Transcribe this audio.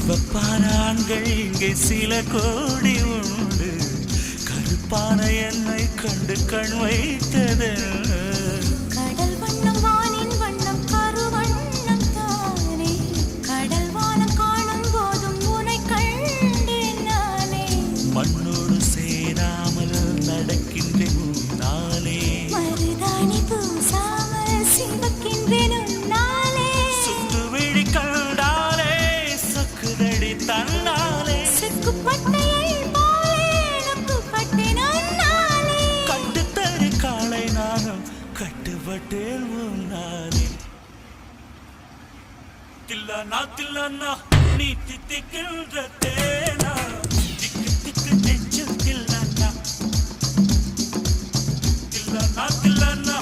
சிவப்பான ஆண்கள் இங்கே சில கோடி உண்டு, கருப்பான என்னை கண்டு கண் வைத்தது. கடல் வண்ணம் வானின் வண்ணம் கருவண்ணம் தானே, கடல் வானம் காணும் போதும் உனை கண்டேன் நானே. மண்ணோடு சேராமல் நடக்கின்றேன் உன்னாலே, மருதாணி பூசாமல் சிவக்கின்றேன் உன்னாலே. சுட்டு விழி கண்டாலே சக்குதடி தன்னாலே, செக்குப்பட்டையை போலே நொக்குப்பட்டேன் உன்னாலே. கட்டுத்தறி காளை நானும் கட்டுப்பட்டேன் உன்னாலே. தில்லானா தில்லானா நீ தித்திக்கின்ற தேனா, திக்கு திக்கு நெஞ்சில் தில்லானா. தில்லானா தில்லானா